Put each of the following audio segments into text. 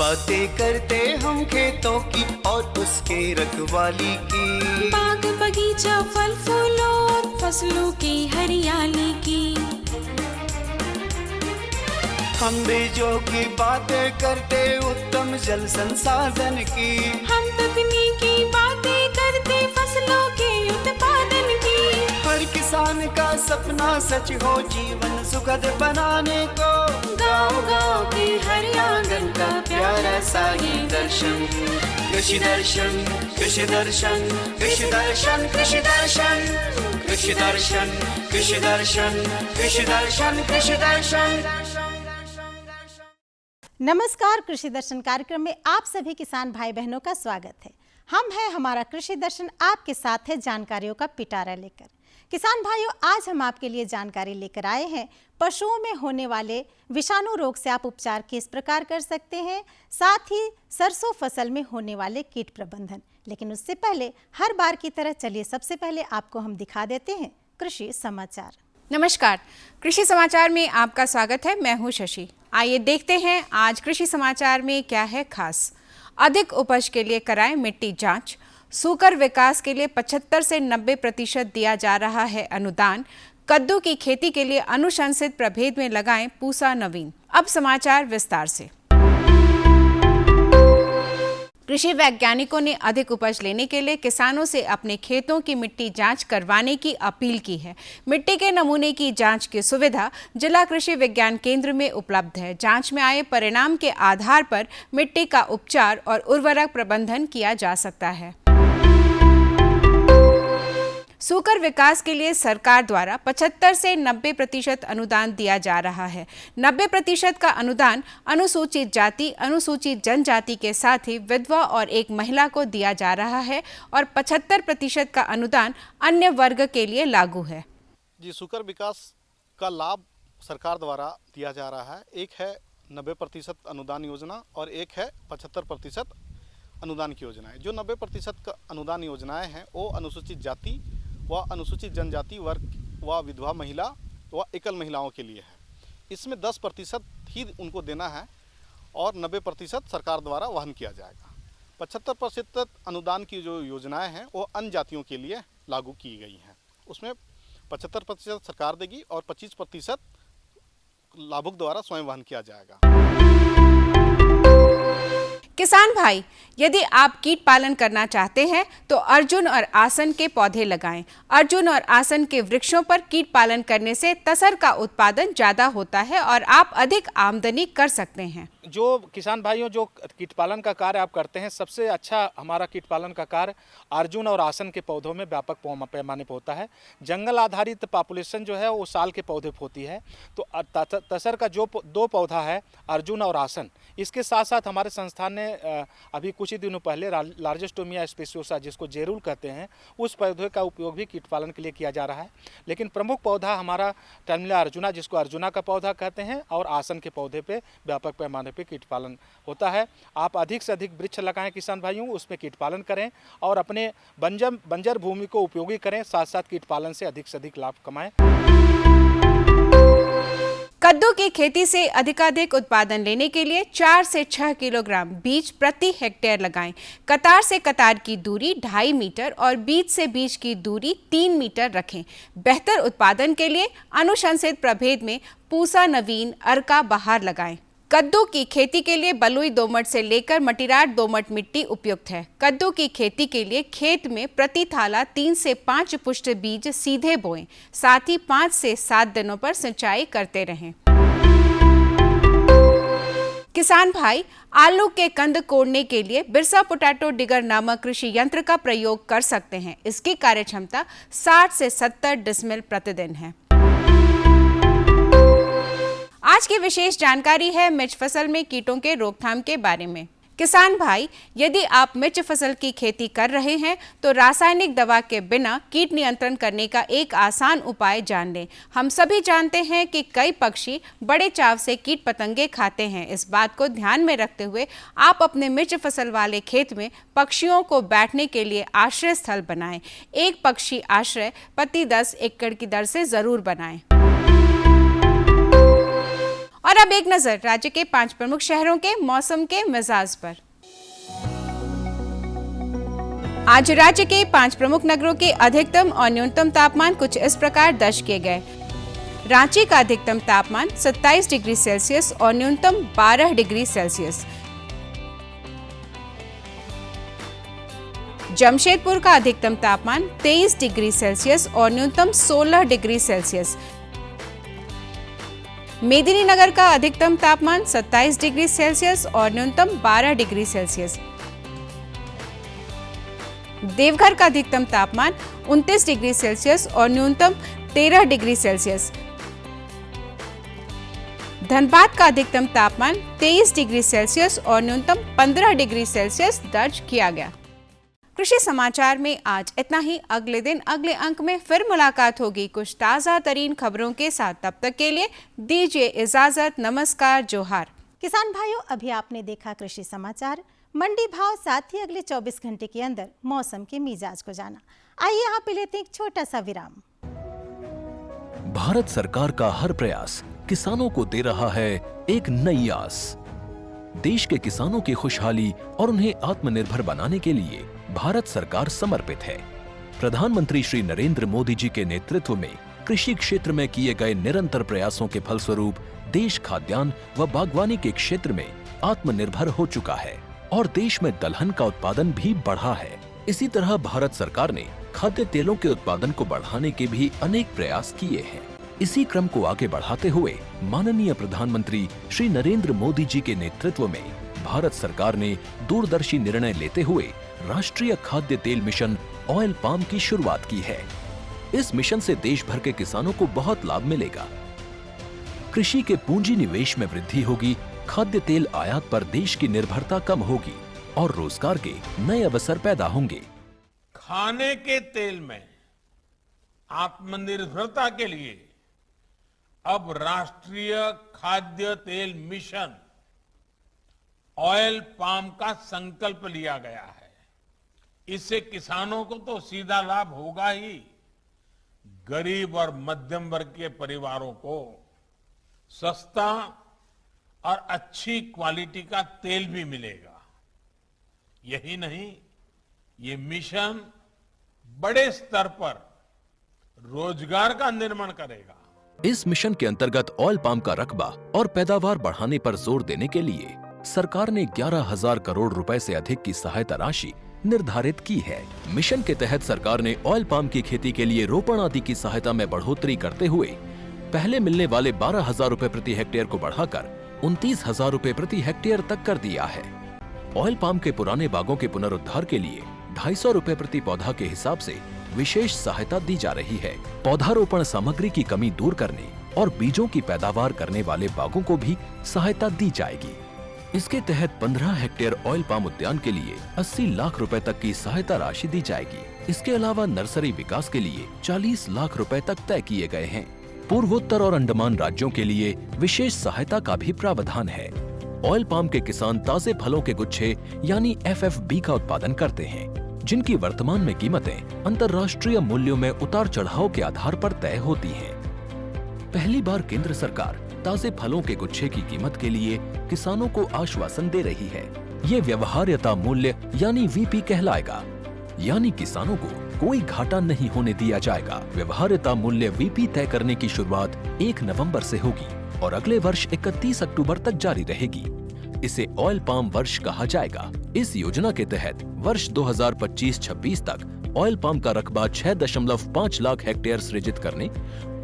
बातें करते हम खेतों की और उसके रखवाली की, बाग बगीचा फल फूलों और फसलों की हरियाली की। हम बीजों की बातें करते उत्तम जल संसाधन की, हम तकनीकी बातें करते फसलों के उत्पादन की। हर किसान का सपना सच हो जीवन सुखद बनाने को, गाँव-गाँव के हर आंगन का प्यारा सा ये दर्शन। कृषि दर्शन, कृषि दर्शन, कृषि दर्शन, कृषि दर्शन, कृषि दर्शन, कृषि दर्शन, कृषि दर्शन, कृषि दर्शन। नमस्कार, कृषि दर्शन कार्यक्रम में आप सभी किसान भाई बहनों का स्वागत है। हम हैं हमारा कृषि दर्शन आपके साथ है जानकारियों का पिटारा लेकर। किसान भाइयों, आज हम आपके लिए जानकारी लेकर आए हैं पशुओं में होने वाले विषाणु रोग से आप उपचार किस प्रकार कर सकते हैं, साथ ही सरसों फसल में होने वाले कीट प्रबंधन। लेकिन उससे पहले हर बार की तरह चलिए सबसे पहले आपको हम दिखा देते हैं कृषि समाचार। नमस्कार, कृषि समाचार में आपका स्वागत है। मैं हूं शशि। आइए देखते हैं आज कृषि समाचार में क्या है खास। अधिक उपज के लिए कराएं मिट्टी जांच। सूकर विकास के लिए 75 से 90% दिया जा रहा है अनुदान। कद्दू की खेती के लिए अनुशंसित प्रभेद में लगाएं पूसा नवीन। अब समाचार विस्तार से। कृषि वैज्ञानिकों ने अधिक उपज लेने के लिए किसानों से अपने खेतों की मिट्टी जांच करवाने की अपील की है। मिट्टी के नमूने की जांच की सुविधा जिला कृषि विज्ञान केंद्र में उपलब्ध है। जांच में आए परिणाम के आधार पर मिट्टी का उपचार और उर्वरक प्रबंधन किया जा सकता है। सूकर विकास के लिए सरकार द्वारा 75 से 90% अनुदान दिया जा रहा है। 90% का अनुदान अनुसूचित जाति, अनुसूचित जनजाति के साथ ही विधवा और एक महिला को दिया जा रहा है और 75% का अनुदान अन्य वर्ग के लिए लागू है। जी, सूकर विकास का लाभ सरकार द्वारा दिया जा रहा है। एक है 90% अनुदान योजना और एक है 75% अनुदान की योजनाएं। जो 90% का अनुदान योजनाएं हैं वो अनुसूचित जाति व अनुसूचित जनजाति वर्ग व विधवा महिला व एकल महिलाओं के लिए है। इसमें 10% ही उनको देना है और 90% सरकार द्वारा वहन किया जाएगा। 75% अनुदान की जो योजनाएं हैं वो अन्य जातियों के लिए लागू की गई हैं। उसमें 75% सरकार देगी और 25% लाभुक द्वारा स्वयं वहन किया जाएगा। किसान भाई, यदि आप कीट पालन करना चाहते हैं तो अर्जुन और आसन के पौधे लगाएं। अर्जुन और आसन के वृक्षों पर कीट पालन करने से तसर का उत्पादन ज़्यादा होता है और आप अधिक आमदनी कर सकते हैं। जो किसान भाइयों जो कीट पालन का कार्य आप करते हैं, सबसे अच्छा हमारा कीट पालन का कार्य अर्जुन और आसन के पौधों में व्यापक पैमाने पर होता है। जंगल आधारित पॉपुलेशन जो है वो साल के पौधे होती है, तो तसर का जो 2 पौधा है अर्जुन और आसन, इसके साथ साथ हमारे संस्थान ने अभी कुछ ही दिनों पहले लार्जेस्टोमिया स्पेसियोसा, जिसको जेरूल कहते हैं, उस पौधे का उपयोग भी कीट पालन के लिए किया जा रहा है। लेकिन प्रमुख पौधा हमारा टर्मिला अर्जुना, जिसको अर्जुना का पौधा कहते हैं, और आसन के पौधे पे व्यापक पैमाने पे कीट पालन होता है। आप अधिक से अधिक वृक्ष लगाएं किसान भाइयों, उसमें कीट पालन करें और अपने बंजर भूमि को उपयोगी करें, साथ साथ कीट पालन से अधिक लाभ कमाएं। कद्दू की खेती से अधिकाधिक उत्पादन लेने के लिए 4 से 6 किलोग्राम बीज प्रति हेक्टेयर लगाएं। कतार से कतार की दूरी 2.5 मीटर और बीज से बीज की दूरी 3 मीटर रखें। बेहतर उत्पादन के लिए अनुशंसित प्रभेद में पूसा नवीन, अर्का बहार लगाएं। कद्दू की खेती के लिए बलुई दोमट से लेकर मटीराट दोमट मिट्टी उपयुक्त है। कद्दू की खेती के लिए खेत में प्रति थाला 3 से 5 पुष्ट बीज सीधे बोएं। साथ ही 5 से 7 दिनों पर सिंचाई करते रहें। किसान भाई, आलू के कंद कोड़ने के लिए बिरसा पोटैटो डिगर नामक कृषि यंत्र का प्रयोग कर सकते हैं। इसकी कार्यक्षमता 60 से 70 डिसमिल प्रतिदिन है। आज की विशेष जानकारी है मिर्च फसल में कीटों के रोकथाम के बारे में। किसान भाई, यदि आप मिर्च फसल की खेती कर रहे हैं तो रासायनिक दवा के बिना कीट नियंत्रण करने का एक आसान उपाय जान लें। हम सभी जानते हैं कि कई पक्षी बड़े चाव से कीट पतंगे खाते हैं। इस बात को ध्यान में रखते हुए आप अपने मिर्च फसल वाले खेत में पक्षियों को बैठने के लिए आश्रय स्थल बनाएं। एक पक्षी आश्रय प्रति 10 एकड़ की दर से जरूर बनाएं। और अब एक नजर राज्य के 5 प्रमुख शहरों के मौसम के मिजाज पर। आज राज्य के 5 प्रमुख नगरों के अधिकतम और न्यूनतम तापमान कुछ इस प्रकार दर्ज किए गए। रांची का अधिकतम तापमान 27 डिग्री सेल्सियस और न्यूनतम 12 डिग्री सेल्सियस। जमशेदपुर का अधिकतम तापमान 23 डिग्री सेल्सियस और न्यूनतम 16 डिग्री सेल्सियस। मेदिनीनगर का अधिकतम तापमान 27 डिग्री सेल्सियस और न्यूनतम 12 डिग्री सेल्सियस। देवघर का अधिकतम तापमान 29 डिग्री सेल्सियस और न्यूनतम 13 डिग्री सेल्सियस। धनबाद का अधिकतम तापमान 23 डिग्री सेल्सियस और न्यूनतम 15 डिग्री सेल्सियस दर्ज किया गया। कृषि समाचार में आज इतना ही। अगले दिन अगले अंक में फिर मुलाकात होगी कुछ ताज़ा तरीन खबरों के साथ। तब तक के लिए दीजिए इजाजत। नमस्कार, जोहार। किसान भाइयों, अभी आपने देखा कृषि समाचार, मंडी भाव, साथ ही अगले 24 घंटे के अंदर मौसम के मिजाज को जाना। आइए यहाँ पे लेते हैं एक छोटा सा विराम। भारत सरकार का हर प्रयास किसानों को दे रहा है एक नई आस। देश के किसानों की खुशहाली और उन्हें आत्मनिर्भर बनाने के लिए भारत सरकार समर्पित है। प्रधानमंत्री श्री नरेंद्र मोदी जी के नेतृत्व में कृषि क्षेत्र में किए गए निरंतर प्रयासों के फलस्वरूप देश खाद्यान्न व बागवानी के क्षेत्र में आत्मनिर्भर हो चुका है और देश में दलहन का उत्पादन भी बढ़ा है। इसी तरह भारत सरकार ने खाद्य तेलों के उत्पादन को बढ़ाने के भी अनेक प्रयास किए हैं। इसी क्रम को आगे बढ़ाते हुए माननीय प्रधानमंत्री श्री नरेंद्र मोदी जी के नेतृत्व में भारत सरकार ने दूरदर्शी निर्णय लेते हुए राष्ट्रीय खाद्य तेल मिशन ऑयल पाम की शुरुआत की है। इस मिशन से देश भर के किसानों को बहुत लाभ मिलेगा। कृषि के पूंजी निवेश में वृद्धि होगी, खाद्य तेल आयात पर देश की निर्भरता कम होगी और रोजगार के नए अवसर पैदा होंगे। खाने के तेल में आत्मनिर्भरता के लिए अब राष्ट्रीय खाद्य तेल मिशन ऑयल पाम का संकल्प लिया गया है। इससे किसानों को तो सीधा लाभ होगा ही, गरीब और मध्यम वर्ग के परिवारों को सस्ता और अच्छी क्वालिटी का तेल भी मिलेगा। यही नहीं, ये मिशन बड़े स्तर पर रोजगार का निर्माण करेगा। इस मिशन के अंतर्गत ऑयल पाम का रकबा और पैदावार बढ़ाने पर जोर देने के लिए सरकार ने 11,000 करोड़ रुपए से अधिक की सहायता राशि निर्धारित की है। मिशन के तहत सरकार ने ऑयल पाम की खेती के लिए रोपण आदि की सहायता में बढ़ोतरी करते हुए पहले मिलने वाले 12,000 रुपए प्रति हेक्टेयर को बढ़ाकर 29,000 रुपए प्रति हेक्टेयर तक कर दिया है। ऑयल पाम के पुराने बागों के पुनरुद्धार के लिए 250 रुपए प्रति पौधा के हिसाब से विशेष सहायता दी जा रही है। पौधारोपण सामग्री की कमी दूर करने और बीजों की पैदावार करने वाले बागों को भी सहायता दी जाएगी। इसके तहत 15 हेक्टेयर ऑयल पाम उद्यान के लिए 80 लाख रुपए तक की सहायता राशि दी जाएगी। इसके अलावा नर्सरी विकास के लिए 40 लाख रुपए तक तय किए गए हैं। पूर्वोत्तर और अंडमान राज्यों के लिए विशेष सहायता का भी प्रावधान है। ऑयल पाम के किसान ताजे फलों के गुच्छे यानी FFB का उत्पादन करते हैं, जिनकी वर्तमान में कीमतें अंतर्राष्ट्रीय मूल्यों में उतार चढ़ाव के आधार पर तय होती हैं। पहली बार केंद्र सरकार ताजे फलों के गुच्छे की कीमत के लिए किसानों को आश्वासन दे रही है। ये व्यवहार्यता मूल्य यानी VP कहलाएगा, यानी किसानों को कोई घाटा नहीं होने दिया जाएगा। व्यवहार्यता मूल्य VP तय करने की शुरुआत 1 नवंबर से होगी और अगले वर्ष 31 अक्टूबर तक जारी रहेगी। इसे ऑयल पाम वर्ष कहा जाएगा। इस योजना के तहत वर्ष 2025-26 तक ऑयल पाम का रकबा 6.5 लाख हेक्टेयर सृजित करने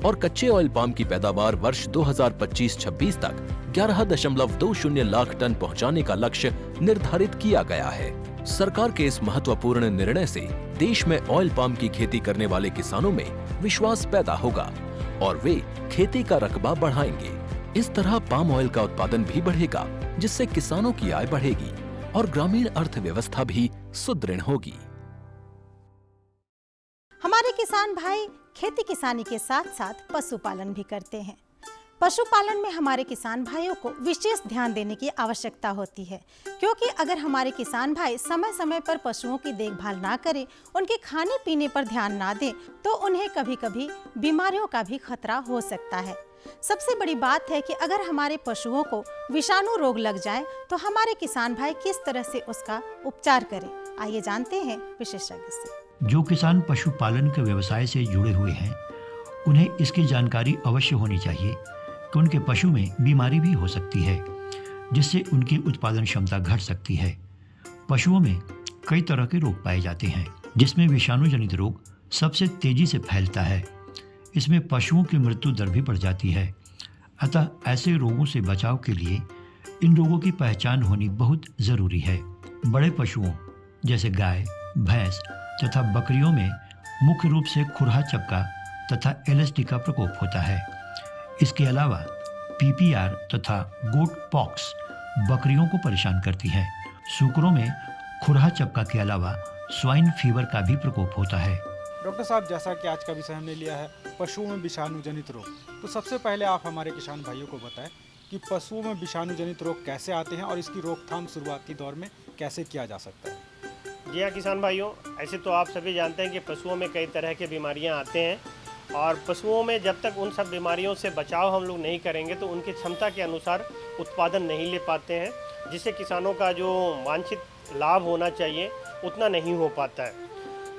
और कच्चे ऑयल पाम की पैदावार वर्ष 2025-26 तक 11.20 लाख टन पहुंचाने का लक्ष्य निर्धारित किया गया है। सरकार के इस महत्वपूर्ण निर्णय से देश में ऑयल पाम की खेती करने वाले किसानों में विश्वास पैदा होगा और वे खेती का रकबा बढ़ाएंगे। इस तरह पाम ऑयल का उत्पादन भी बढ़ेगा, जिससे किसानों की आय बढ़ेगी और ग्रामीण अर्थव्यवस्था भी सुदृढ़ होगी। हमारे किसान भाई खेती किसानी के साथ साथ पशुपालन भी करते हैं। पशुपालन में हमारे किसान भाइयों को विशेष ध्यान देने की आवश्यकता होती है, क्योंकि अगर हमारे किसान भाई समय समय पर पशुओं की देखभाल ना करें, उनके खाने पीने पर ध्यान ना दें, तो उन्हें कभी कभी बीमारियों का भी खतरा हो सकता है। सबसे बड़ी बात है कि अगर हमारे पशुओं को विषाणु रोग लग जाए तो हमारे किसान भाई किस तरह से उसका उपचार करें। आइए जानते हैं विशेषज्ञ से। जो किसान पशुपालन के व्यवसाय से जुड़े हुए हैं उन्हें इसकी जानकारी अवश्य होनी चाहिए कि उनके पशु में बीमारी भी हो सकती है जिससे उनकी उत्पादन क्षमता घट सकती है। पशुओं में कई तरह के रोग पाए जाते हैं जिसमें विषाणु जनित रोग सबसे तेजी से फैलता है। इसमें पशुओं की मृत्यु दर भी बढ़ जाती है। अतः ऐसे रोगों से बचाव के लिए इन रोगों की पहचान होनी बहुत जरूरी है। बड़े पशुओं जैसे गाय, भैंस तथा बकरियों में मुख्य रूप से खुरहा चपका तथा LSD का प्रकोप होता है। इसके अलावा PPR तथा गोट पॉक्स बकरियों को परेशान करती है। सूकरों में खुरहा चपका के अलावा स्वाइन फीवर का भी प्रकोप होता है। डॉक्टर साहब, जैसा कि आज का विषय हमने लिया है पशुओं में विषाणु जनित रोग, तो सबसे पहले आप हमारे किसान भाइयों को बताएं कि पशुओं में विषाणु जनित रोग कैसे आते हैं और इसकी रोकथाम शुरुआती दौर में कैसे किया जा सकता है। जी हाँ किसान भाइयों, ऐसे तो आप सभी जानते हैं कि पशुओं में कई तरह की बीमारियां आते हैं और पशुओं में जब तक उन सब बीमारियों से बचाव हम लोग नहीं करेंगे तो उनकी क्षमता के अनुसार उत्पादन नहीं ले पाते हैं, जिससे किसानों का जो वांछित लाभ होना चाहिए उतना नहीं हो पाता है।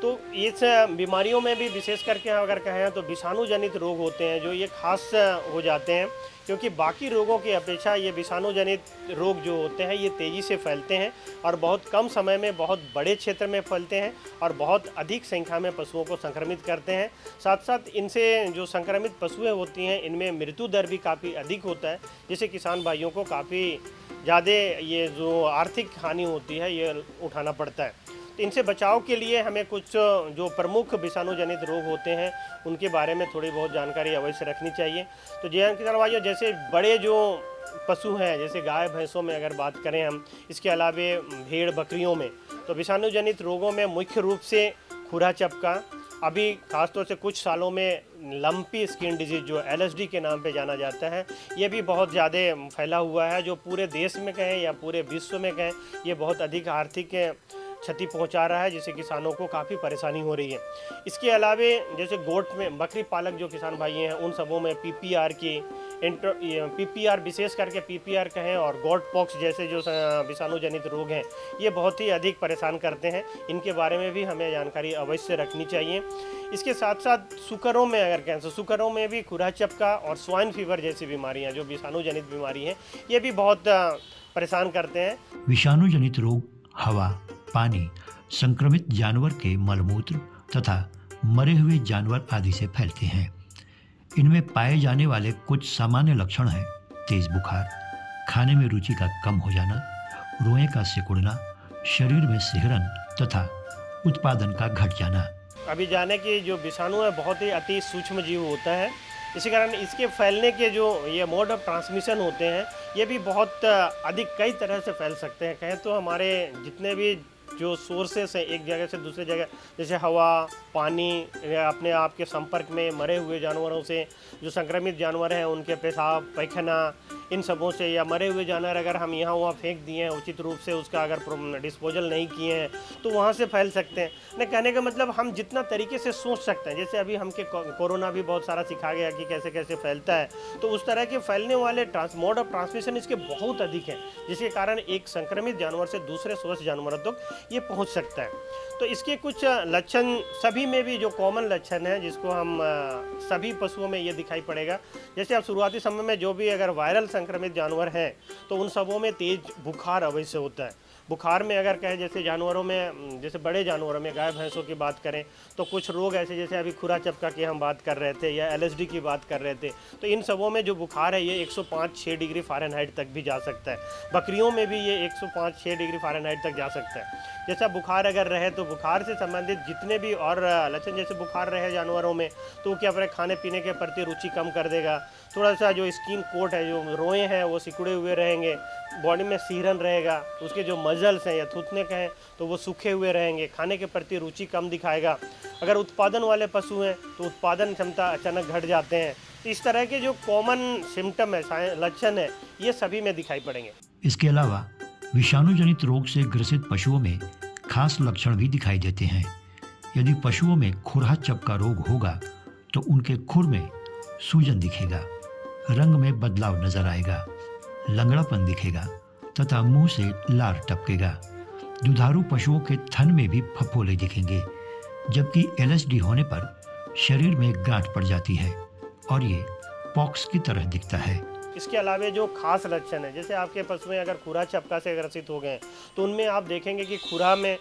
तो इस बीमारियों में भी विशेष करके अगर कहें तो विषाणु जनित रोग होते हैं जो ये खास हो जाते हैं, क्योंकि बाकी रोगों की अपेक्षा ये विषाणु जनित रोग जो होते हैं ये तेज़ी से फैलते हैं और बहुत कम समय में बहुत बड़े क्षेत्र में फैलते हैं और बहुत अधिक संख्या में पशुओं को संक्रमित करते हैं। साथ साथ इनसे जो संक्रमित पशुएं होती हैं इनमें मृत्यु दर भी काफ़ी अधिक होता है, जिससे किसान भाइयों को काफ़ी ज़्यादा ये जो आर्थिक हानि होती है ये उठाना पड़ता है। तो इनसे बचाव के लिए हमें कुछ जो प्रमुख विषाणु जनित रोग होते हैं उनके बारे में थोड़ी बहुत जानकारी अवश्य रखनी चाहिए। तो किसान भाइयों, जैसे बड़े जो पशु हैं जैसे गाय भैंसों में अगर बात करें हम, इसके अलावा भेड़ बकरियों में, तो विषाणु जनित रोगों में मुख्य रूप से खुरा चपका, अभी खासतौर से कुछ सालों में लंपी स्किन डिजीज जो LSD के नाम पे जाना जाता है, ये भी बहुत ज़्यादा फैला हुआ है, जो पूरे देश में कहें या पूरे विश्व में कहें ये बहुत अधिक आर्थिक क्षति पहुंचा रहा है, जिससे किसानों को काफ़ी परेशानी हो रही है। इसके अलावा जैसे गोट में बकरी पालक जो किसान भाई हैं उन सबों में PPR विशेष करके PPR कहें और गोट पॉक्स जैसे जो विषाणु जनित रोग हैं ये बहुत ही अधिक परेशान करते हैं। इनके बारे में भी हमें जानकारी अवश्य रखनी चाहिए। इसके साथ साथ सुकरों में अगर कहें तो सुकरों में भी खुरा चपका और स्वाइन फीवर जैसी बीमारियाँ जो विषाणु जनित बीमारी हैं ये भी बहुत परेशान करते हैं। विषाणु जनित रोग हवा, पानी, संक्रमित जानवर के मलमूत्र तथा मरे हुए जानवर आदि से फैलते हैं। इनमें पाए जाने वाले कुछ सामान्य लक्षण हैं तेज बुखार, खाने में रुचि का कम हो जाना, रोए का सिकुड़ना, शरीर में सिहरन तथा उत्पादन का घट जाना। अभी जाने कि जो विषाणु है बहुत ही अति सूक्ष्म जीव होता है, इसी कारण इसके फैलने के जो ये मोड ऑफ ट्रांसमिशन होते हैं ये भी बहुत अधिक कई तरह से फैल सकते हैं। कहें तो हमारे जितने भी जो सोर्सेस हैं एक जगह से दूसरे जगह, जैसे हवा, पानी, अपने आप के संपर्क में मरे हुए जानवरों से, जो संक्रमित जानवर हैं उनके पेशाब, पैखाना, इन सबों से, या मरे हुए जानवर अगर हम यहाँ वहाँ फेंक दिए हैं उचित रूप से उसका अगर डिस्पोजल नहीं किए हैं तो वहाँ से फैल सकते हैं। न कहने का मतलब हम जितना तरीके से सोच सकते हैं, जैसे अभी हमके कोरोना भी बहुत सारा सिखा गया कि कैसे कैसे फैलता है, तो उस तरह के फैलने वाले मोड ऑफ ट्रांसमिशन इसके बहुत अधिक हैं, जिसके कारण एक संक्रमित जानवर से दूसरे स्वस्थ जानवरों तक ये पहुँच सकता है। तो इसके कुछ लक्षण सभी में भी जो कॉमन लक्षण है जिसको हम सभी पशुओं में ये दिखाई पड़ेगा। जैसे अब शुरुआती समय में जो भी अगर वायरल संक्रमित जानवर हैं तो उन सबों में तेज बुखार अवश्य होता है। बुखार में अगर कहें जैसे जानवरों में, जैसे बड़े जानवरों में गाय भैंसों की बात करें तो कुछ रोग ऐसे जैसे अभी खुरा चपका की हम बात कर रहे थे या LSD की बात कर रहे थे, तो इन सबों में जो बुखार है ये 105-6 डिग्री फ़ारेनहाइट तक भी जा सकता है। बकरियों में भी ये 105-6 डिग्री फ़ारेनहाइट तक जा सकता है। जैसा बुखार अगर रहे तो बुखार से संबंधित जितने भी और लक्षण, जैसे बुखार रहे जानवरों में तो वो क्या अपने खाने पीने के प्रति रुचि कम कर देगा, थोड़ा सा जो स्किन कोट है, जो रोए हैं वो सिकुड़े हुए रहेंगे, बॉडी में सिहरन रहेगा, उसके जो मजल्स हैं या थूथने कहें तो वो सूखे हुए रहेंगे, खाने के प्रति रुचि कम दिखाएगा। अगर उत्पादन वाले पशु हैं तो उत्पादन क्षमता अचानक घट जाते हैं। तो इस तरह के जो कॉमन सिम्टम है, लक्षण है, ये सभी में दिखाई पड़ेंगे। इसके अलावा विषाणु जनित रोग से ग्रसित पशुओं में खास लक्षण भी दिखाई देते हैं। यदि पशुओं में खुरहा चपका रोग होगा तो उनके खुर में सूजन दिखेगा, रंग में बदलाव नजर आएगा, लंगड़ापन दिखेगा तथा मुंह से लार टपकेगा। दुधारू पशुओं के थन में भी फफोले दिखेंगे, जबकि एलएसडी होने पर शरीर में गांठ पड़ जाती है और ये पॉक्स की तरह दिखता है। इसके अलावा जो खास लक्षण है, जैसे आपके पशु अगर खुरा चपका से ग्रसित हो गए तो उनमें आप देखेंगे कि खुरा में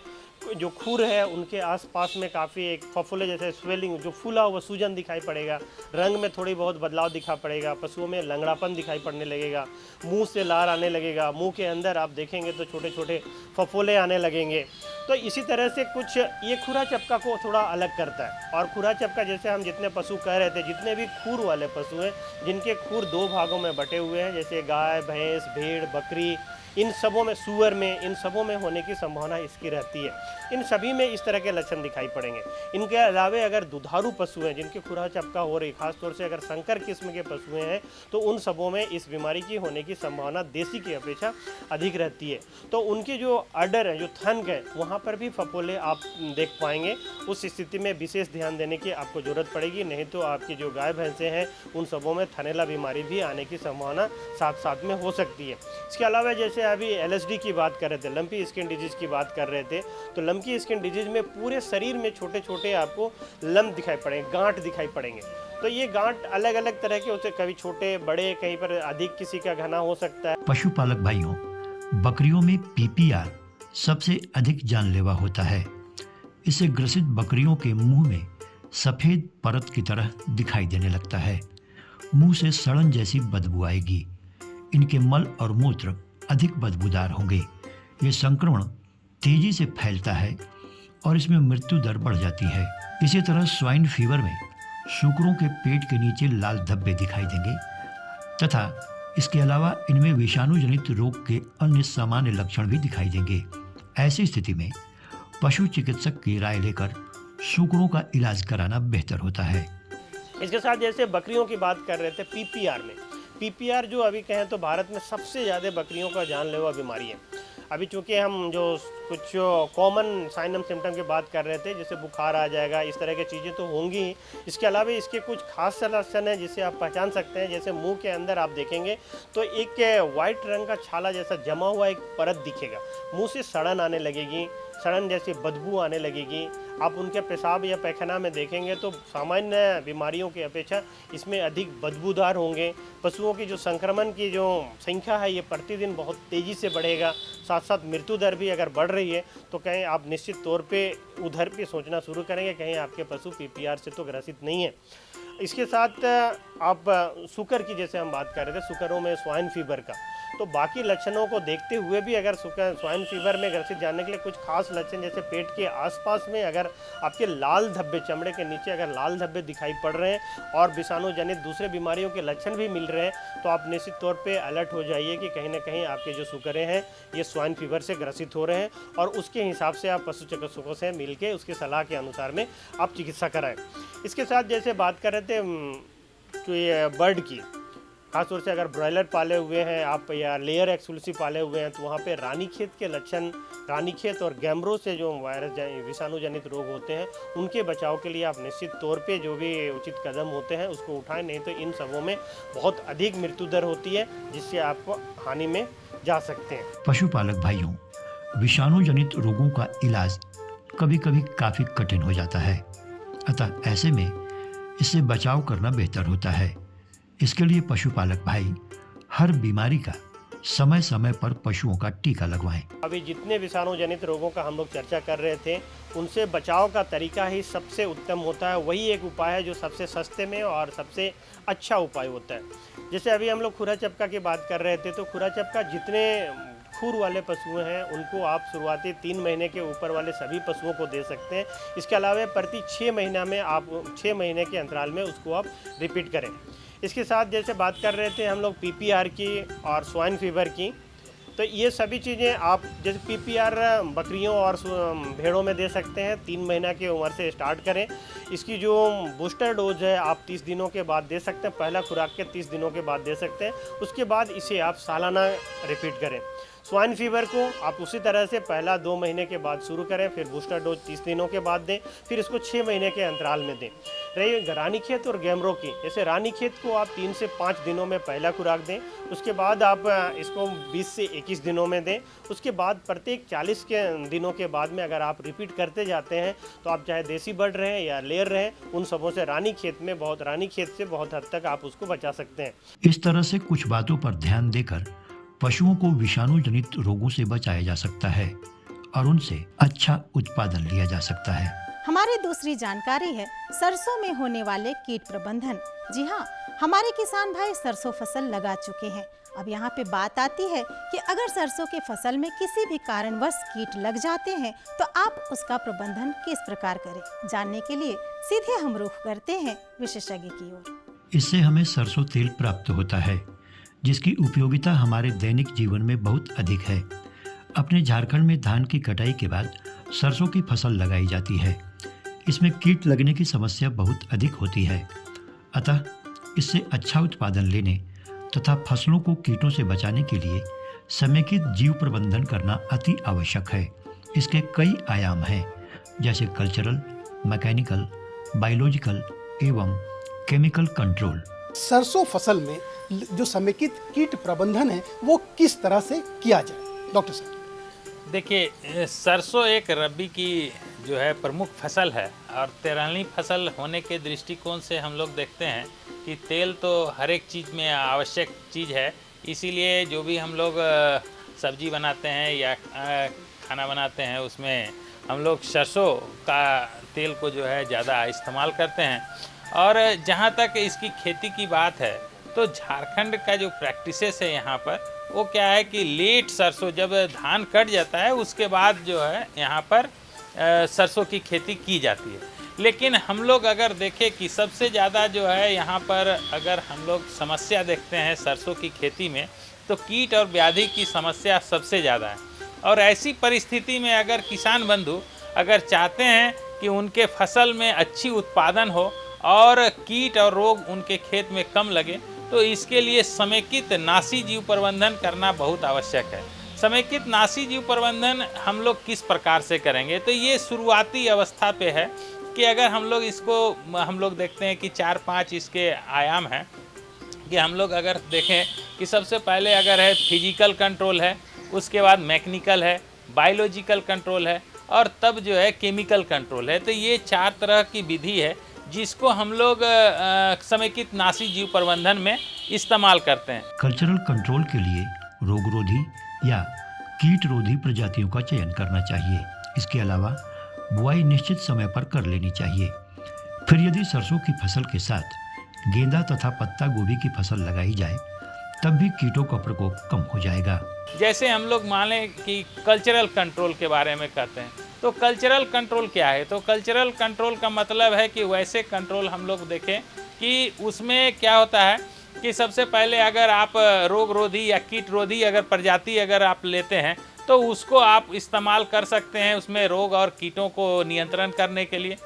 जो खुर है उनके आसपास में काफ़ी एक फफूले जैसे स्वेलिंग, जो फूला हुआ सूजन दिखाई पड़ेगा। रंग में थोड़ी बहुत बदलाव दिखा पड़ेगा। पशुओं में लंगड़ापन दिखाई पड़ने लगेगा। मुंह से लार आने लगेगा। मुंह के अंदर आप देखेंगे तो छोटे छोटे फफूले आने लगेंगे। तो इसी तरह से कुछ ये खुरा चपका को थोड़ा अलग करता है। और खुरा चपका जैसे हम जितने पशु कह रहे थे, जितने भी खुर वाले पशु हैं जिनके खुर 2 भागों में बटे हुए हैं, जैसे गाय, भैंस, भेड़, बकरी, इन सबों में, सूअर में, इन सबों में होने की संभावना इसकी रहती है। इन सभी में इस तरह के लक्षण दिखाई पड़ेंगे। इनके अलावा अगर दुधारू पशु हैं जिनके खुरा चपका हो रही, खासतौर से अगर संकर किस्म के पशु हैं तो उन सबों में इस बीमारी की होने की संभावना देसी की अपेक्षा अधिक रहती है। तो उनके जो अडर है, जो थन है, वहाँ पर भी फफोले आप देख पाएंगे। उस स्थिति में विशेष ध्यान देने की आपको जरूरत पड़ेगी, नहीं तो आपकी जो गाय भैंसें हैं उन सबों में थनैला बीमारी भी आने की संभावना साथ साथ में हो सकती है। इसके अलावा जैसे अभी एलएसडी की बात कर रहे थे, लंपी स्किन डिजीज की बात कर रहे थे, तो लंपी स्किन डिजीज में पूरे शरीर में छोटे छोटे आपको लम्प दिखाई पड़ेंगे, गांठ दिखाई पड़ेंगे। तो ये गांठ अलग अलग तरह के होते हैं, कभी छोटे, बड़े, कहीं पर अधिक, किसी का घना हो सकता है। पशुपालक भाइयों, बकरियों में पीपीआर सबसे अधिक जानलेवा होता है। इससे ग्रसित बकरियों के मुंह में सफेद परत की तरह दिखाई देने लगता है। मुंह से सड़न जैसी बदबू आएगी। इनके मल और मूत्र अधिक बदबूदार होंगे। ये संक्रमण तेजी से फैलता है और इसमें मृत्यु दर बढ़ जाती है। इसी तरह स्वाइन फीवर में सूकरों के पेट के नीचे लाल धब्बे दिखाई देंगे तथा इसके अलावा इनमें विषाणु जनित रोग के अन्य सामान्य लक्षण भी दिखाई देंगे। ऐसी स्थिति में पशु चिकित्सक की राय लेकर सूकरों का इलाज कराना बेहतर होता है। इसके साथ जैसे बकरियों की बात कर रहे थे, पीपीआर में, पीपीआर जो अभी कहें तो भारत में सबसे ज़्यादा बकरियों का जानलेवा बीमारी है। अभी चूँकि हम जो कुछ कॉमन साइन एंड सिम्टम की बात कर रहे थे, जैसे बुखार आ जाएगा, इस तरह की चीज़ें तो होंगी ही। इसके अलावा इसके कुछ खास लक्षण हैं जिसे आप पहचान सकते हैं। जैसे मुंह के अंदर आप देखेंगे तो एक वाइट रंग का छाला जैसा जमा हुआ एक परत दिखेगा। मुंह से सड़न आने लगेगी, सड़न जैसी बदबू आने लगेगी। आप उनके पेशाब या पैखाना में देखेंगे तो सामान्य बीमारियों की अपेक्षा इसमें अधिक बदबूदार होंगे। पशुओं की जो संक्रमण की जो संख्या है ये प्रतिदिन बहुत तेज़ी से बढ़ेगा। साथ साथ मृत्यु दर भी अगर बढ़ रही है तो कहीं आप निश्चित तौर पे उधर पे सोचना शुरू करेंगे, कहीं आपके पशु पीपीआर से तो ग्रसित नहीं है। इसके साथ आप सुकर की जैसे हम बात कर रहे थे, सुकरों में स्वाइन फीवर का, तो बाकी लक्षणों को देखते हुए भी अगर स्वाइन फीवर में ग्रसित जानने के लिए कुछ खास लक्षण, जैसे पेट के आसपास में अगर आपके लाल धब्बे, चमड़े के नीचे अगर लाल धब्बे दिखाई पड़ रहे हैं और विषाणु जनित दूसरे बीमारियों के लक्षण भी मिल रहे हैं, तो आप निश्चित तौर पे अलर्ट हो जाइए कि कहीं ना कहीं आपके जो सुकरे हैं ये स्वाइन फीवर से ग्रसित हो रहे हैं और उसके हिसाब से आप पशु चिकित्सकों से मिल के उसकी सलाह के अनुसार में आप चिकित्सा कराएँ। इसके साथ जैसे बात कर रहे थे तो ये बर्ड की, खासतौर से अगर ब्रॉयलर पाले हुए हैं आप या लेयर एक्सक्लूसिव पाले हुए हैं तो वहाँ पे रानीखेत के लक्षण, रानीखेत और गैम्ब्रो से जो वायरस विषाणु जनित रोग होते हैं उनके बचाव के लिए आप निश्चित तौर पे जो भी उचित कदम होते हैं उसको उठाएं, नहीं तो इन सबों में बहुत अधिक मृत्यु दर होती है जिससे आपको हानि में जा सकते हैं। पशुपालक भाइयों, विषाणु जनित रोगों का इलाज कभी कभी काफ़ी कठिन हो जाता है, अतः ऐसे में इससे बचाव करना बेहतर होता है। इसके लिए पशुपालक भाई हर बीमारी का समय समय पर पशुओं का टीका लगवाएं। अभी जितने विषाणु जनित रोगों का हम लोग चर्चा कर रहे थे उनसे बचाव का तरीका ही सबसे उत्तम होता है। वही एक उपाय है जो सबसे सस्ते में और सबसे अच्छा उपाय होता है। जैसे अभी हम लोग खुरा चपका की बात कर रहे थे, तो खुरा चपका जितने खुर वाले पशु हैं उनको आप शुरुआती 3 महीने के ऊपर वाले सभी पशुओं को दे सकते हैं। इसके अलावा प्रति 6 महीना में आप 6 महीने के अंतराल में उसको आप रिपीट करें। इसके साथ जैसे बात कर रहे थे हम लोग पीपीआर की और स्वाइन फीवर की, तो ये सभी चीज़ें आप जैसे पीपीआर बकरियों और भेड़ों में दे सकते हैं। 3 महीना की उम्र से स्टार्ट करें। इसकी जो बूस्टर डोज है आप 30 दिनों के बाद दे सकते हैं, पहला खुराक के 30 दिनों के बाद दे सकते हैं। उसके बाद इसे आप सालाना रिपीट करें। स्वाइन फीवर को आप उसी तरह से पहला 2 महीने के बाद शुरू करें, फिर बूस्टर डोज 30 दिनों के बाद दें, फिर इसको 6 महीने के अंतराल में दें। रही रानीखेत और गैमरो की, जैसे रानीखेत को आप 3 से 5 दिनों में पहला खुराक दें, उसके बाद आप इसको 20 से 21 दिनों में दें, उसके बाद प्रत्येक 40 के दिनों के बाद में अगर आप रिपीट करते जाते हैं तो आप चाहे देसी बर्ड रहें या लेयर रहें, उन सबों से रानीखेत से बहुत हद तक आप उसको बचा सकते हैं। इस तरह से कुछ बातों पर ध्यान देकर पशुओं को विषाणु जनित रोगों से बचाया जा सकता है और उनसे अच्छा उत्पादन लिया जा सकता है। हमारी दूसरी जानकारी है सरसों में होने वाले कीट प्रबंधन। जी हाँ, हमारे किसान भाई सरसों फसल लगा चुके हैं। अब यहाँ पे बात आती है कि अगर सरसों के फसल में किसी भी कारणवश कीट लग जाते हैं तो आप उसका प्रबंधन किस प्रकार करें। जानने के लिए सीधे हम रुख करते हैं विशेषज्ञ की ओर। इससे हमें सरसों तेल प्राप्त होता है, जिसकी उपयोगिता हमारे दैनिक जीवन में बहुत अधिक है। अपने झारखंड में धान की कटाई के बाद सरसों की फसल लगाई जाती है। इसमें कीट लगने की समस्या बहुत अधिक होती है, अतः इससे अच्छा उत्पादन लेने तथा फसलों को कीटों से बचाने के लिए समेकित जीव प्रबंधन करना अति आवश्यक है। इसके कई आयाम हैं, जैसे कल्चरल, मैकेनिकल, बायोलॉजिकल एवं केमिकल कंट्रोल। सरसों फसल में जो समेकित कीट प्रबंधन है वो किस तरह से किया जाए, डॉक्टर साहब? देखिए, सरसों एक रबी की जो है प्रमुख फसल है और 13वीं फसल होने के दृष्टिकोण से हम लोग देखते हैं कि तेल तो हर एक चीज़ में आवश्यक चीज़ है। इसीलिए जो भी हम लोग सब्जी बनाते हैं या खाना बनाते हैं उसमें हम लोग सरसों का तेल को जो है ज़्यादा इस्तेमाल करते हैं। और जहाँ तक इसकी खेती की बात है तो झारखंड का जो प्रैक्टिसेस है यहाँ पर वो क्या है कि लेट सरसों, जब धान कट जाता है उसके बाद जो है यहाँ पर सरसों की खेती की जाती है। लेकिन हम लोग अगर देखें कि सबसे ज़्यादा जो है यहाँ पर अगर हम लोग समस्या देखते हैं सरसों की खेती में तो कीट और व्याधि की समस्या सबसे ज़्यादा है। और ऐसी परिस्थिति में अगर किसान बंधु अगर चाहते हैं कि उनके फसल में अच्छी उत्पादन हो और कीट और रोग उनके खेत में कम लगे तो इसके लिए समेकित नासी जीव प्रबंधन करना बहुत आवश्यक है। समेकित नासी जीव प्रबंधन हम लोग किस प्रकार से करेंगे, तो ये शुरुआती अवस्था पे है कि अगर हम लोग देखते हैं कि 4-5 इसके आयाम हैं कि हम लोग अगर देखें कि सबसे पहले अगर है फिजिकल कंट्रोल है, उसके बाद मैकेनिकल है, बायोलॉजिकल कंट्रोल है और तब जो है केमिकल कंट्रोल है। तो ये 4 तरह की विधि है जिसको हम लोग समेकित नासी जीव प्रबंधन में इस्तेमाल करते हैं। कल्चरल कंट्रोल के लिए रोगरोधी या कीटरोधी प्रजातियों का चयन करना चाहिए। इसके अलावा बुआई निश्चित समय पर कर लेनी चाहिए। फिर यदि सरसों की फसल के साथ गेंदा तथा पत्ता गोभी की फसल लगाई जाए तब भी कीटों का प्रकोप कम हो जाएगा। जैसे हम लोग मान लें कि कल्चरल कंट्रोल के बारे में कहते हैं तो कल्चरल कंट्रोल क्या है, तो कल्चरल कंट्रोल का मतलब है कि वैसे कंट्रोल हम लोग देखें कि उसमें क्या होता है कि सबसे पहले अगर आप रोग रोधी या कीट रोधी अगर प्रजाति अगर आप लेते हैं तो उसको आप इस्तेमाल कर सकते हैं उसमें रोग और कीटों को नियंत्रण करने के लिए।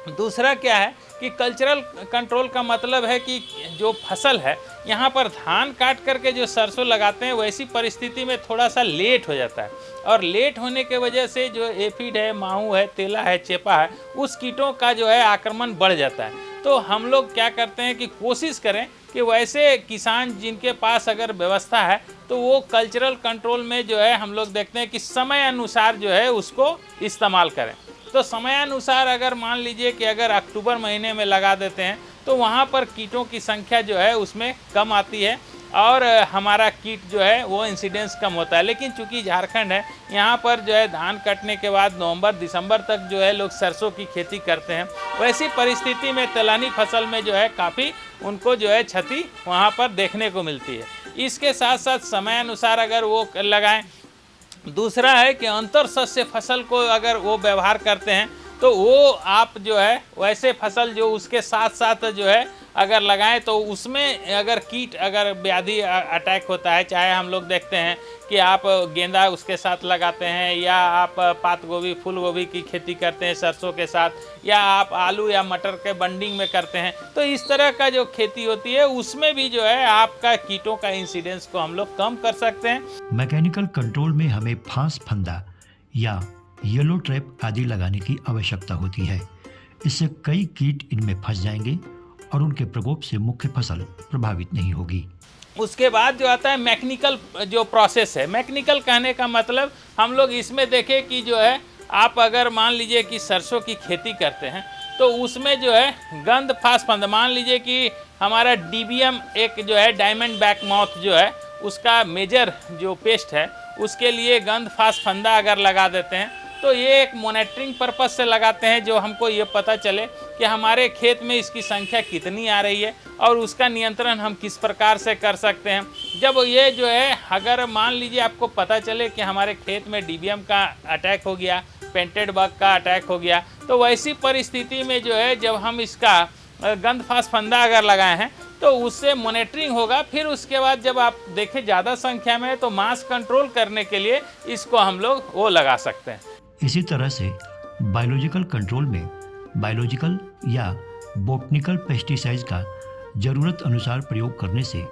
दूसरा क्या है कि कल्चरल कंट्रोल का मतलब है कि जो फसल है यहाँ पर धान काट करके जो सरसों लगाते हैं वैसी परिस्थिति में थोड़ा सा लेट हो जाता है और लेट होने के वजह से जो एफिड है, माहू है, तेला है, चेपा है, उस कीटों का जो है आक्रमण बढ़ जाता है। तो हम लोग क्या करते हैं कि कोशिश करें कि वैसे किसान जिनके पास अगर व्यवस्था है तो वो कल्चरल कंट्रोल में जो है हम लोग देखते हैं कि समय अनुसार जो है उसको इस्तेमाल करें। तो समयानुसार अगर मान लीजिए कि अगर अक्टूबर महीने में लगा देते हैं तो वहाँ पर कीटों की संख्या जो है उसमें कम आती है और हमारा कीट जो है वो इंसिडेंस कम होता है। लेकिन चूंकि झारखंड है यहाँ पर जो है धान कटने के बाद नवंबर दिसंबर तक जो है लोग सरसों की खेती करते हैं, वैसी परिस्थिति में तिलहनी फसल में जो है काफ़ी उनको जो है क्षति वहाँ पर देखने को मिलती है। इसके साथ साथ समय अनुसार अगर वो लगाएं। दूसरा है कि अंतर शस्य फसल को अगर वो व्यवहार करते हैं तो वो आप जो है वैसे फसल जो उसके साथ साथ जो है अगर लगाएं तो उसमें अगर कीट अगर व्याधि अटैक होता है, चाहे हम लोग देखते हैं कि आप गेंदा उसके साथ लगाते हैं या आप पात गोभी फूल गोभी की खेती करते हैं सरसों के साथ, या आप आलू या मटर के बंडिंग में करते हैं, तो इस तरह का जो खेती होती है उसमें भी जो है आपका कीटों का इंसिडेंस को हम लोग कम कर सकते हैं। मैकेनिकल कंट्रोल में हमें फांस फंदा या येलो ट्रैप आदि लगाने की आवश्यकता होती है। इससे कई कीट इनमें फंस जाएंगे और उनके प्रकोप से मुख्य फसल प्रभावित नहीं होगी। उसके बाद जो आता है मैकेनिकल जो प्रोसेस है, मैकेनिकल कहने का मतलब हम लोग इसमें देखें कि जो है आप अगर मान लीजिए कि सरसों की खेती करते हैं तो उसमें जो है गंध फास फंद, मान लीजिए कि हमारा डीबीएम एक जो है डायमंड बैक माउथ जो है उसका मेजर जो पेस्ट है उसके लिए गंध फास फंदा अगर लगा देते हैं तो ये एक मॉनिटरिंग पर्पस से लगाते हैं, जो हमको ये पता चले कि हमारे खेत में इसकी संख्या कितनी आ रही है और उसका नियंत्रण हम किस प्रकार से कर सकते हैं। जब ये जो है अगर मान लीजिए आपको पता चले कि हमारे खेत में डीबीएम का अटैक हो गया, पेंटेड बग का अटैक हो गया, तो वैसी परिस्थिति में जो है जब हम इसका गंध फास फंदा अगर लगाए हैं तो उससे मॉनिटरिंग होगा। फिर उसके बाद जब आप देखें ज़्यादा संख्या में तो मास कंट्रोल करने के लिए इसको हम लोग वो लगा सकते हैं। इसी तरह से बायोलॉजिकल कंट्रोल में बायोलॉजिकल या बोटनिकल पेस्टिसाइड्स का जरूरत अनुसार प्रयोग करने से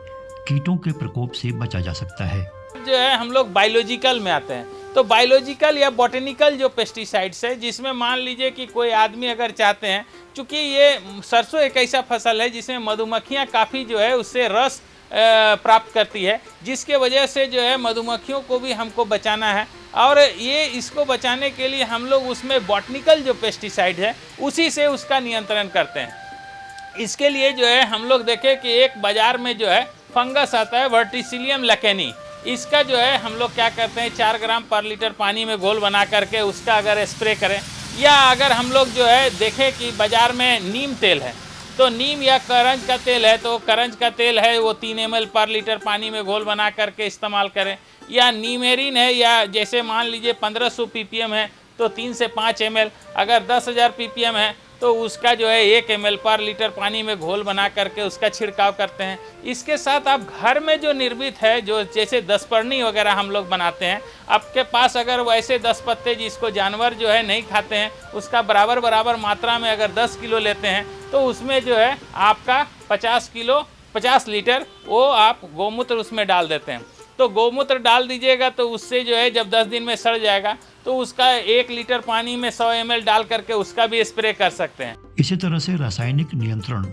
कीटों के प्रकोप से बचा जा सकता है। जो है हम लोग बायोलॉजिकल में आते हैं, तो बायोलॉजिकल या बॉटनिकल जो पेस्टिसाइड्स है जिसमें मान लीजिए कि कोई आदमी अगर चाहते हैं, चूँकि ये सरसों एक ऐसा फसल है जिसमें मधुमक्खियाँ काफ़ी जो है उससे रस प्राप्त करती है, जिसके वजह से जो है मधुमक्खियों को भी हमको बचाना है और ये इसको बचाने के लिए हम लोग उसमें बॉटनिकल जो पेस्टिसाइड है उसी से उसका नियंत्रण करते हैं। इसके लिए जो है हम लोग देखें कि एक बाज़ार में जो है फंगस आता है वर्टिसिलियम लैकेनी, इसका जो है हम लोग क्या करते हैं 4 ग्राम पर लीटर पानी में घोल बना करके उसका अगर स्प्रे करें, या अगर हम लोग जो है देखें कि बाज़ार में नीम तेल है तो नीम या करंज का तेल है तो करंज का तेल है वो 3 ml पर लीटर पानी में घोल बना करके इस्तेमाल करें, या नीमेरिन है या जैसे मान लीजिए 1500 ppm है तो 3 से 5 ml, अगर 10,000 ppm है तो उसका जो है 1 ml पर लीटर पानी में घोल बना करके उसका छिड़काव करते हैं। इसके साथ आप घर में जो निर्मित है जो जैसे 10 परनी वगैरह हम लोग बनाते हैं, आपके पास अगर वैसे 10 पत्ते जिसको जानवर जो है नहीं खाते हैं उसका बराबर मात्रा में अगर 10 किलो लेते हैं तो उसमें जो है आपका 50 लीटर वो आप गौमूत्र उसमें डाल देते हैं। तो गौमूत्र डाल दीजिएगा तो उससे जो है जब 10 दिन में सड़ जाएगा तो उसका 1 लीटर पानी में 100 ml डाल करके उसका भी स्प्रे कर सकते हैं। इसी तरह से रासायनिक नियंत्रण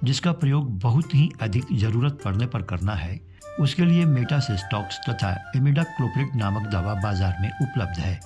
जिसका प्रयोग बहुत ही अधिक जरूरत पड़ने पर करना है, उसके लिए मेटासिस्टॉक्स तथा इमिडाक्लोप्रिड नामक दवा बाजार में उपलब्ध है।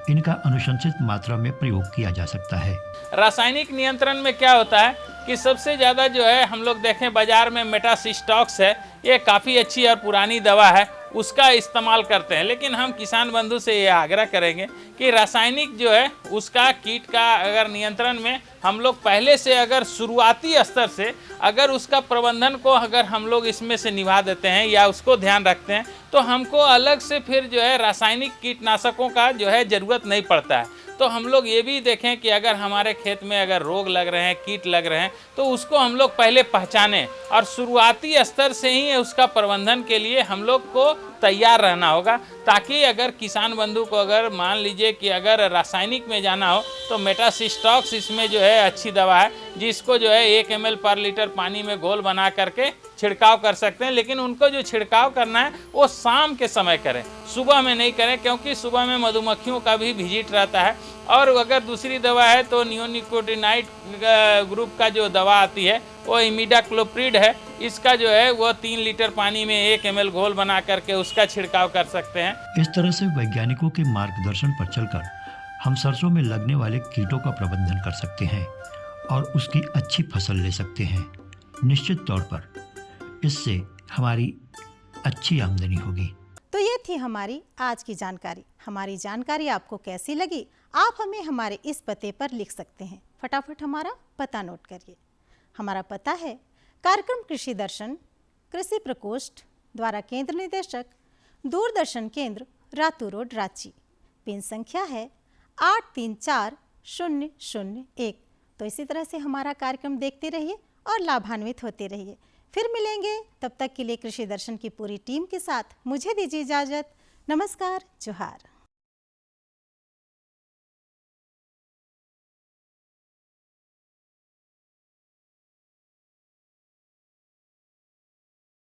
इनका अनुशंसित मात्रा में प्रयोग किया जा सकता है। रासायनिक नियंत्रण में क्या होता है कि सबसे ज़्यादा जो है हम लोग देखें बाज़ार में मेटासिस्टॉक्स है, ये काफ़ी अच्छी और पुरानी दवा है, उसका इस्तेमाल करते हैं। लेकिन हम किसान बंधु से ये आग्रह करेंगे कि रासायनिक जो है उसका कीट का अगर नियंत्रण में हम लोग पहले से अगर शुरुआती स्तर से अगर उसका प्रबंधन को अगर हम लोग इसमें से निभा देते हैं या उसको ध्यान रखते हैं तो हमको अलग से फिर जो है रासायनिक कीटनाशकों का जो है ज़रूरत नहीं पड़ता है। तो हम लोग ये भी देखें कि अगर हमारे खेत में अगर रोग लग रहे हैं, कीट लग रहे हैं, तो उसको हम लोग पहले पहचानें और शुरुआती स्तर से ही उसका प्रबंधन के लिए हम लोग को तैयार रहना होगा, ताकि अगर किसान बंधु को अगर मान लीजिए कि अगर रासायनिक में जाना हो तो मेटासिस्टॉक्स इसमें जो है अच्छी दवा है, जिसको जो है 1 ml पर लीटर पानी में घोल बना करके छिड़काव कर सकते हैं। लेकिन उनको जो छिड़काव करना है वो शाम के समय करें, सुबह में नहीं करें, क्योंकि सुबह में मधुमक्खियों का भी विजिट रहता है। और अगर दूसरी दवा है तो नियोनिकोटिनाइड ग्रुप का जो दवा आती है वो इमिडाक्लोप्रिड है, इसका जो है वो 3 लीटर पानी में 1 ml घोल बना करके उसका छिड़काव कर सकते हैं। इस तरह से वैज्ञानिकों के मार्गदर्शन पर चलकर हम सरसों में लगने वाले कीटों का प्रबंधन कर सकते हैं और उसकी अच्छी फसल ले सकते हैं। निश्चित तौर पर इससे हमारी अच्छी आमदनी होगी। तो ये थी हमारी आज की जानकारी। हमारी जानकारी आपको कैसी लगी आप हमें हमारे इस पते पर लिख सकते हैं। फटाफट हमारा पता नोट करिए। हमारा पता है कार्यक्रम कृषि दर्शन, कृषि प्रकोष्ठ द्वारा केंद्र निदेशक, दूरदर्शन केंद्र, रातू रोड, रांची। पिन संख्या है 001। तो इसी तरह से हमारा कार्यक्रम देखते रहिए और लाभान्वित होते रहिए। फिर मिलेंगे, तब तक के लिए कृषि दर्शन की पूरी टीम के साथ मुझे दीजिए इजाज़त। नमस्कार, जोहार।